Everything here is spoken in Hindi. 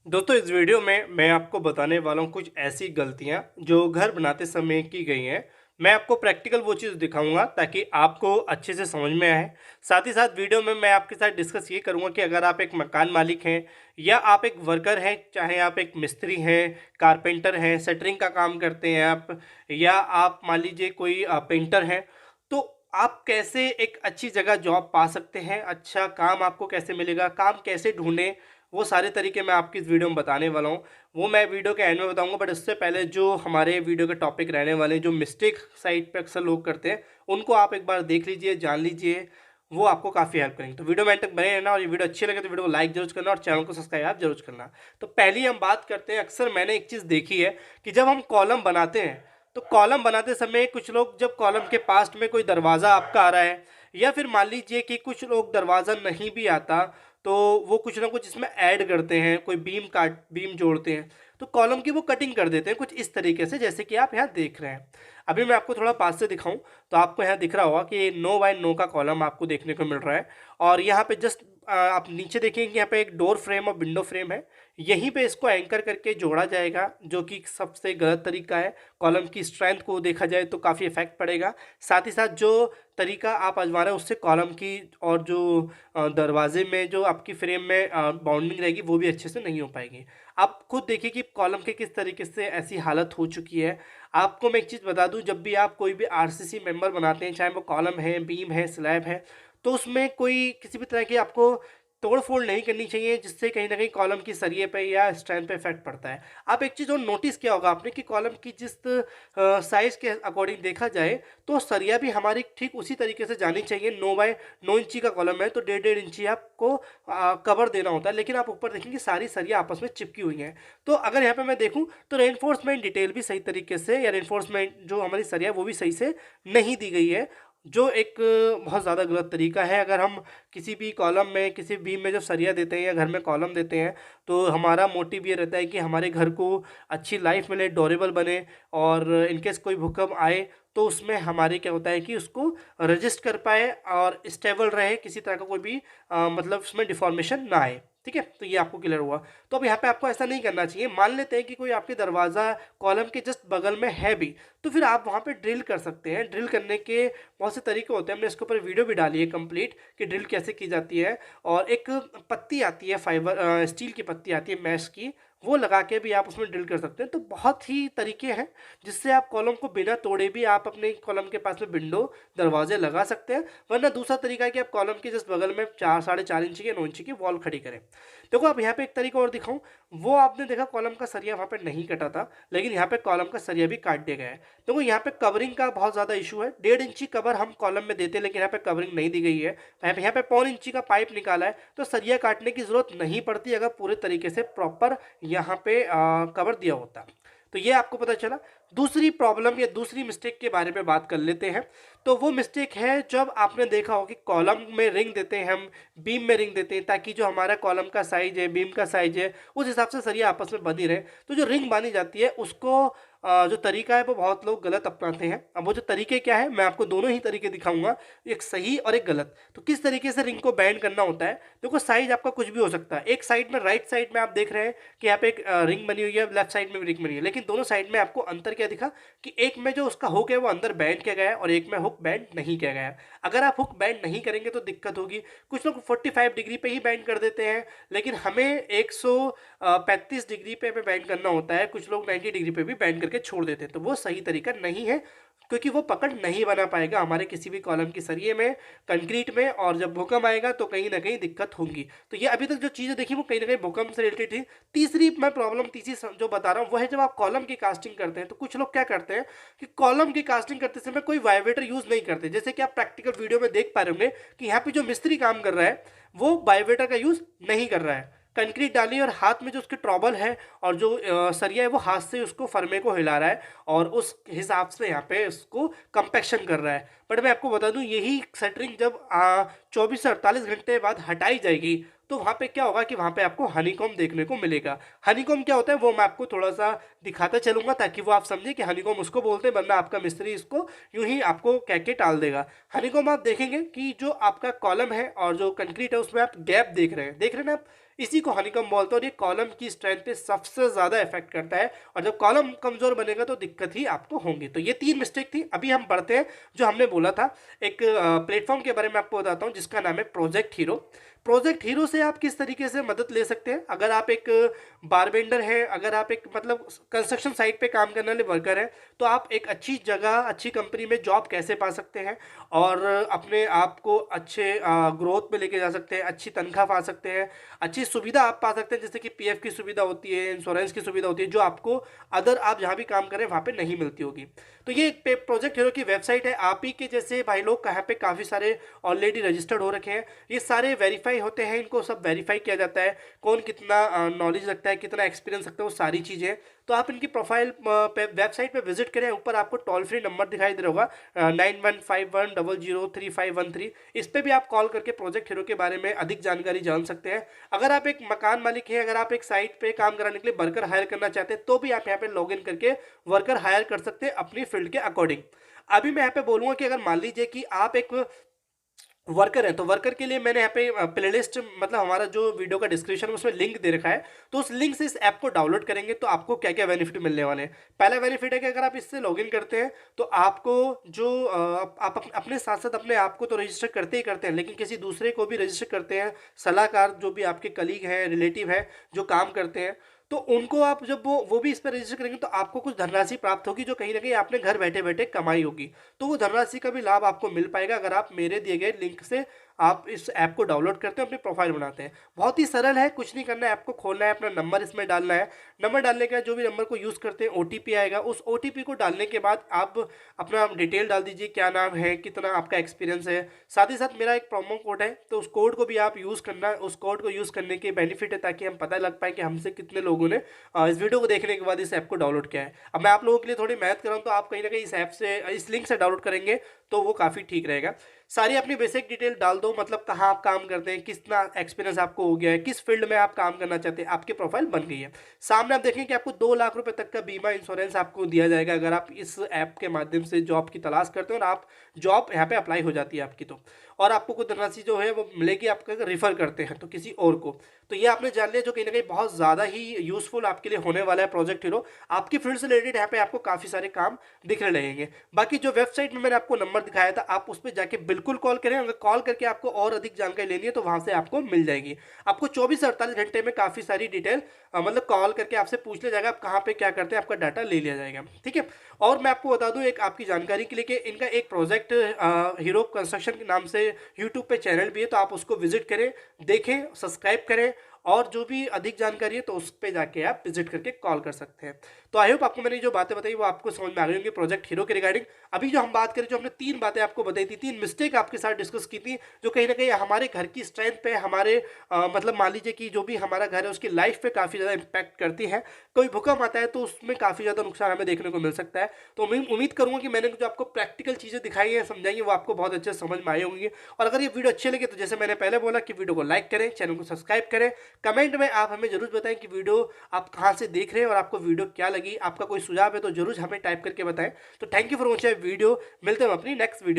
दोस्तों इस वीडियो में मैं आपको बताने वाला हूँ कुछ ऐसी गलतियाँ जो घर बनाते समय की गई हैं। मैं आपको प्रैक्टिकल वो चीज़ दिखाऊंगा ताकि आपको अच्छे से समझ में आए। साथ ही साथ वीडियो में मैं आपके साथ डिस्कस ये करूँगा कि अगर आप एक मकान मालिक हैं या आप एक वर्कर हैं, चाहे आप एक मिस्त्री हैं, कारपेंटर हैं, शटरिंग का काम करते हैं आप, या आप मान लीजिए कोई पेंटर हैं, तो आप कैसे एक अच्छी जगह जॉब पा सकते हैं, अच्छा काम आपको कैसे मिलेगा, काम कैसे ढूंढें, वो सारे तरीके मैं आपकी इस वीडियो में बताने वाला हूँ। वो मैं वीडियो के एंड में बताऊंगा, बट उससे पहले जो हमारे वीडियो के टॉपिक रहने वाले हैं, जो मिस्टेक साइट पे अक्सर लोग करते हैं, उनको आप एक बार देख लीजिए, जान लीजिए, वो आपको काफ़ी हेल्प करेंगे। तो वीडियो में एंड तक बने रहना, और ये वीडियो अच्छी लगे तो वीडियो को लाइक जरूर करना और चैनल को सब्सक्राइब आप जरूर करना। तो पहली हम बात करते हैं, अक्सर मैंने एक चीज़ देखी है कि जब हम कॉलम बनाते हैं तो कॉलम बनाते समय कुछ लोग, जब कॉलम के पास में कोई दरवाज़ा आपका आ रहा है, या फिर मान लीजिए कि कुछ लोग दरवाज़ा नहीं भी आता, तो वो कुछ ना कुछ इसमें ऐड करते हैं, कोई बीम जोड़ते हैं, तो कॉलम की वो कटिंग कर देते हैं कुछ इस तरीके से, जैसे कि आप यहाँ देख रहे हैं। अभी मैं आपको थोड़ा पास से दिखाऊं तो आपको यहाँ दिख रहा होगा कि 9 बाय 9 का कॉलम आपको देखने को मिल रहा है। और यहाँ पे जस्ट आप नीचे देखेंगे कि यहाँ पे एक डोर फ्रेम और विंडो फ्रेम है, यहीं पे इसको एंकर करके जोड़ा जाएगा, जो कि सबसे गलत तरीका है। कॉलम की स्ट्रेंथ को देखा जाए तो काफ़ी इफेक्ट पड़ेगा। साथ ही साथ जो तरीका आप आजमा रहे हैं उससे कॉलम की और जो दरवाजे में जो आपकी फ्रेम में बाउंडिंग रहेगी वो भी अच्छे से नहीं हो पाएगी। आप खुद देखिए कि कॉलम के किस तरीके से ऐसी हालत हो चुकी है। आपको मैं एक चीज़ बता दूं, जब भी आप कोई भी आरसीसी मेंबर बनाते हैं, चाहे वो कॉलम है, बीम है, स्लैब है, तो उसमें कोई किसी भी तरह की आपको तोड़ फोड़ नहीं करनी चाहिए, जिससे कहीं ना कहीं कॉलम की सरिये पे या स्ट्रेंथ पे इफेक्ट पड़ता है। आप एक चीज़ और नोटिस किया होगा आपने कि कॉलम की जिस साइज़ के अकॉर्डिंग देखा जाए तो सरिया भी हमारी ठीक उसी तरीके से जानी चाहिए। 9 बाय 9 इंची का कॉलम है तो 1.5 1.5 इंची आपको कवर देना होता है, लेकिन आप ऊपर देखेंगे सारी सरिया आपस में चिपकी हुई हैं। तो अगर यहाँ पे मैं देखूँ तो रेनफोर्समेंट डिटेल भी सही तरीके से, या रेनफोर्समेंट जो हमारी सरिया वो भी सही से नहीं दी गई है, जो एक बहुत ज़्यादा गलत तरीका है। अगर हम किसी भी कॉलम में, किसी बीम में जब सरिया देते हैं या घर में कॉलम देते हैं, तो हमारा मोटिव ये रहता है कि हमारे घर को अच्छी लाइफ मिले, ड्यूरेबल बने, और इनकेस कोई भूकंप आए तो उसमें हमारे क्या होता है कि उसको रजिस्ट कर पाए और स्टेबल रहे, किसी तरह का कोई भी मतलब उसमें डिफॉर्मेशन ना आए। ठीक है, तो ये आपको क्लियर हुआ। तो अब यहाँ पे आपको ऐसा नहीं करना चाहिए। मान लेते हैं कि कोई आपके दरवाज़ा कॉलम के जस्ट बगल में है भी, तो फिर आप वहाँ पे ड्रिल कर सकते हैं। ड्रिल करने के बहुत से तरीके होते हैं, हमने इसके ऊपर वीडियो भी डाली है कंप्लीट कि ड्रिल कैसे की जाती है। और एक पत्ती आती है, फाइबर स्टील की पत्ती आती है मैश की, वो लगा के भी आप उसमें ड्रिल कर सकते हैं। तो बहुत ही तरीके हैं जिससे आप कॉलम को बिना तोड़े भी आप अपने कॉलम के पास में विंडो, दरवाजे लगा सकते हैं। वरना दूसरा तरीका है कि आप कॉलम के जस्ट बगल में 4 साढ़े 4 इंची की 9 इंची की वॉल खड़ी करें। देखो आप यहाँ पे एक तरीका और दिखाऊं, वो आपने देखा कॉलम का सरिया वहाँ पे नहीं कटा था, लेकिन यहाँ पे कॉलम का सरिया भी काट दिया गया है। देखो यहाँ पे कवरिंग का बहुत ज़्यादा इशू है। 1.5 इंची कवर हम कॉलम में देते हैं, लेकिन यहाँ पे कवरिंग नहीं दी गई है। यहाँ पे 1.25 इंची का पाइप निकाला है, तो सरिया काटने की जरूरत नहीं पड़ती अगर पूरे तरीके से प्रॉपर यहाँ पे कवर दिया होता। तो ये आपको पता चला। दूसरी प्रॉब्लम या दूसरी मिस्टेक के बारे में बात कर लेते हैं। तो वो मिस्टेक है, जब आपने देखा हो कि कॉलम में रिंग देते हैं हम, बीम में रिंग देते हैं, ताकि जो हमारा कॉलम का साइज है, बीम का साइज है, उस हिसाब से सरिया आपस में बनी रहे। तो जो रिंग बानी जाती है उसको जो तरीका है वो बहुत लोग गलत अपनाते हैं। अब वो जो तरीके क्या है, मैं आपको दोनों ही तरीके दिखाऊंगा, एक सही और एक गलत। तो किस तरीके से रिंग को बैंड करना होता है, देखो साइज आपका कुछ भी हो सकता है। एक साइड में, राइट साइड में आप देख रहे हैं कि यहाँ पे एक रिंग बनी हुई है, लेफ्ट साइड में भी रिंग बनी है, लेकिन दोनों साइड में आपको अंतर क्या दिखा कि एक में जो उसका हुक है वो अंदर बैंड किया गया है, और एक में हुक बैंड नहीं किया गया है। अगर आप हुक बैंड नहीं करेंगे तो दिक्कत होगी। कुछ लोग 45 डिग्री पे ही बैंड कर देते हैं, लेकिन हमें 135 डिग्री पे हमें बैंड करना होता है। कुछ लोग 90 डिग्री पे भी बैंड करके छोड़ देते हैं, तो वो सही तरीका नहीं है, क्योंकि वो पकड़ नहीं बना पाएगा हमारे किसी भी कॉलम की सरिये में, कंक्रीट में, और जब भूकंप आएगा तो कहीं ना कहीं दिक्कत होगी। तो ये अभी तक जो चीज़ें देखी वो कहीं ना कहीं भूकंप से रिलेटेड थी। तीसरी मैं प्रॉब्लम, तीसरी जो बता रहा हूँ वो है, जब आप कॉलम की कास्टिंग करते हैं तो कुछ लोग क्या करते हैं कि कॉलम की कास्टिंग करते समय कोई वाइब्रेटर यूज़ नहीं करते। जैसे कि आप प्रैक्टिकल वीडियो में देख पा रहे होंगे कि यहाँ पे जो मिस्त्री काम कर रहा है वो वाइब्रेटर का यूज़ नहीं कर रहा है। कंक्रीट डाली और हाथ में जो उसके ट्रॉबल है और जो सरिया है वो हाथ से उसको फरमे को हिला रहा है, और उस हिसाब से यहाँ पे उसको कंपैक्शन कर रहा है। बट मैं आपको बता दूं, यही शटरिंग जब 24 से 48 घंटे बाद हटाई जाएगी तो वहाँ पे क्या होगा कि वहाँ पे आपको हनीकॉम्ब देखने को मिलेगा। हनीकॉम्ब क्या होता है वो मैं आपको थोड़ा सा दिखाता चलूंगा, ताकि वो आप समझे कि हनीकॉम्ब उसको बोलते हैं, वरना आपका मिस्त्री इसको यूं ही आपको कह के टाल देगा। हनीकॉम्ब आप देखेंगे कि जो आपका कॉलम है और जो कंक्रीट है उसमें आप गैप देख रहे हैं, ना आप, इसी को हनीकॉम्ब बोलते हैं और ये कॉलम की स्ट्रेंथ पे सबसे ज़्यादा इफेक्ट करता है। और जब कॉलम कमज़ोर बनेगा तो दिक्कत ही आपको होंगी। तो ये 3 मिस्टेक थी। अभी हम बढ़ते हैं जो हमने बोला था, एक प्लेटफॉर्म के बारे में आपको बताता हूँ जिसका नाम है प्रोजेक्ट हीरो। प्रोजेक्ट हीरो से आप किस तरीके से मदद ले सकते हैं। अगर आप एक बारबेंडर हैं, अगर आप एक मतलब कंस्ट्रक्शन साइट पे काम करने वाले वर्कर हैं, तो आप एक अच्छी जगह, अच्छी कंपनी में जॉब कैसे पा सकते हैं और अपने आप को अच्छे ग्रोथ में लेके जा सकते हैं, अच्छी तनख्वाह पा सकते हैं, अच्छी सुविधा आप पा सकते हैं, जैसे कि पीएफ की सुविधा होती है, इंश्योरेंस की सुविधा होती है, जो आपको अदर आप जहाँ भी काम करें वहाँ पे नहीं मिलती होगी। तो ये एक प्रोजेक्ट हीरो की वेबसाइट है। आप ही के जैसे भाई लोग यहाँ पे काफ़ी सारे ऑलरेडी रजिस्टर्ड हो रखे हैं। ये सारे वेरीफाई होते हैं, इनको सब वेरीफाई किया जाता है, कौन कितना नॉलेज रखता है, कितना एक्सपीरियंस रखता है, वो सारी चीज़ें। तो आप इनकी प्रोफाइल पे वेबसाइट पे विजिट करें, ऊपर आपको टोल फ्री नंबर दिखाई दे रहा होगा 9151003513। इस पे भी आप कॉल करके प्रोजेक्ट हीरो के बारे में अधिक जानकारी जान सकते हैं। अगर आप एक मकान मालिक हैं, अगर आप एक साइट पे काम कराने के लिए वर्कर हायर करना चाहते हैं, तो भी आप यहाँ पे लॉग इन करके वर्कर हायर कर सकते हैं अपनी फील्ड के अकॉर्डिंग। अभी मैं यहाँ पे बोलूँगा कि अगर मान लीजिए कि आप एक वर्कर है, तो वर्कर के लिए मैंने यहाँ पे प्लेलिस्ट, मतलब हमारा जो वीडियो का डिस्क्रिप्शन में उसमें लिंक दे रखा है, तो उस लिंक से इस ऐप को डाउनलोड करेंगे तो आपको क्या क्या बेनिफिट मिलने वाले हैं। पहला बेनिफिट है कि अगर आप इससे लॉगिन करते हैं तो आपको जो आप अपने साथ साथ अपने आप को तो रजिस्टर करते ही करते हैं, लेकिन किसी दूसरे को भी रजिस्टर करते हैं, सलाहकार जो भी आपके कलीग हैं, रिलेटिव है जो काम करते हैं, तो उनको आप जब वो भी इस पर रजिस्टर करेंगे तो आपको कुछ धनराशि प्राप्त होगी जो कहीं ना कहीं आपने घर बैठे बैठे कमाई होगी। तो वो धनराशि का भी लाभ आपको मिल पाएगा अगर आप मेरे दिए गए लिंक से आप इस ऐप को डाउनलोड करते हैं, अपनी प्रोफाइल बनाते हैं। बहुत ही सरल है, कुछ नहीं करना है, आपको खोलना है, अपना नंबर इसमें डालना है। नंबर डालने के बाद जो भी नंबर को यूज़ करते हैं ओटीपी आएगा, उस ओटीपी को डालने के बाद आप अपना डिटेल डाल दीजिए, क्या नाम है, कितना आपका एक्सपीरियंस है। साथ ही साथ मेरा एक प्रोमो कोड है, तो उस कोड को भी आप यूज़ करना। उस कोड को यूज़ करने के बेनिफिट है ताकि हम पता लग पाए कि हमसे कितने लोगों ने इस वीडियो को देखने के बाद इस ऐप को डाउनलोड किया है। अब मैं आप लोगों के लिए थोड़ी मेहनत कर रहा हूँ, तो आप कहीं ना कहीं इस ऐप से, इस लिंक से डाउनलोड करेंगे तो वो काफ़ी ठीक रहेगा। सारी अपनी बेसिक डिटेल डाल दो, मतलब कहाँ आप काम करते हैं, कितना एक्सपीरियंस आपको हो गया है, किस फील्ड में आप काम करना चाहते हैं, आपकी प्रोफाइल बन गई है। सामने आप देखें कि आपको 2 लाख रुपए तक का बीमा इंश्योरेंस आपको दिया जाएगा अगर आप इस ऐप के माध्यम से जॉब की तलाश करते हो और आप जॉब यहाँ पे अप्लाई हो जाती है आपकी। तो और आपको कुछ धनराशि जो है वो मिलेगी आपका अगर रेफर करते हैं तो किसी और को। तो ये आपने जान लिया जो कहीं ना कहीं बहुत ज़्यादा ही यूजफुल आपके लिए होने वाला है प्रोजेक्ट हीरो। आपकी फील्ड से रिलेटेड यहाँ पे आपको काफ़ी सारे काम दिखने लगेंगे। बाकी जो वेबसाइट में मैंने आपको नंबर दिखाया था, आप उस पर जाके बिल्कुल कॉल करें। अगर कॉल करके आपको और अधिक जानकारी लेनी है तो वहाँ से आपको मिल जाएगी। आपको 24 से 48 घंटे में काफ़ी सारी डिटेल, मतलब कॉल करके आपसे पूछ लिया जाएगा आप कहाँ पे क्या करते हैं, आपका डाटा ले लिया जाएगा। ठीक है। और मैं आपको बता दूं एक आपकी जानकारी के लिए कि इनका एक प्रोजेक्ट हीरो कंस्ट्रक्शन के नाम से यूट्यूब पे चैनल भी है, तो आप उसको विजिट करें, देखें, सब्सक्राइब करें, और जो भी अधिक जानकारी है तो उस पर जाके आप विजिट करके कॉल कर सकते हैं। तो आई होप आपको मैंने जो बातें बताई वो आपको समझ में आ गई होंगी प्रोजेक्ट हीरो के रिगार्डिंग। अभी जो हम बात करें, जो हमने 3 बातें आपको बताई थी, 3 मिस्टेक आपके साथ डिस्कस की थी, जो कहीं ना कहीं हमारे घर की स्ट्रेंथ पे, हमारे मतलब मान लीजिए कि जो भी हमारा घर है उसकी लाइफ पे काफ़ी ज़्यादा इम्पैक्ट करती है। कोई भूकंप आता है तो उसमें काफ़ी ज़्यादा नुकसान हमें देखने को मिल सकता है। तो मैं उम्मीद करूँगा कि मैंने जो आपको प्रैक्टिकल चीज़ें दिखाई हैं, समझाई हैं, वो आपको बहुत अच्छे से समझ में आई होंगी। और अगर ये वीडियो अच्छी लगे तो जैसे मैंने पहले बोला कि वीडियो को लाइक करें, चैनल को सब्सक्राइब करें, कमेंट में आप हमें जरूर बताएं कि वीडियो आप कहाँ से देख रहे हैं और आपको वीडियो क्या लगी। आपका कोई सुझाव है तो जरूर हमें टाइप करके बताएं। तो thank you for watching video, मिलते हैं अपनी नेक्स्ट वीडियो।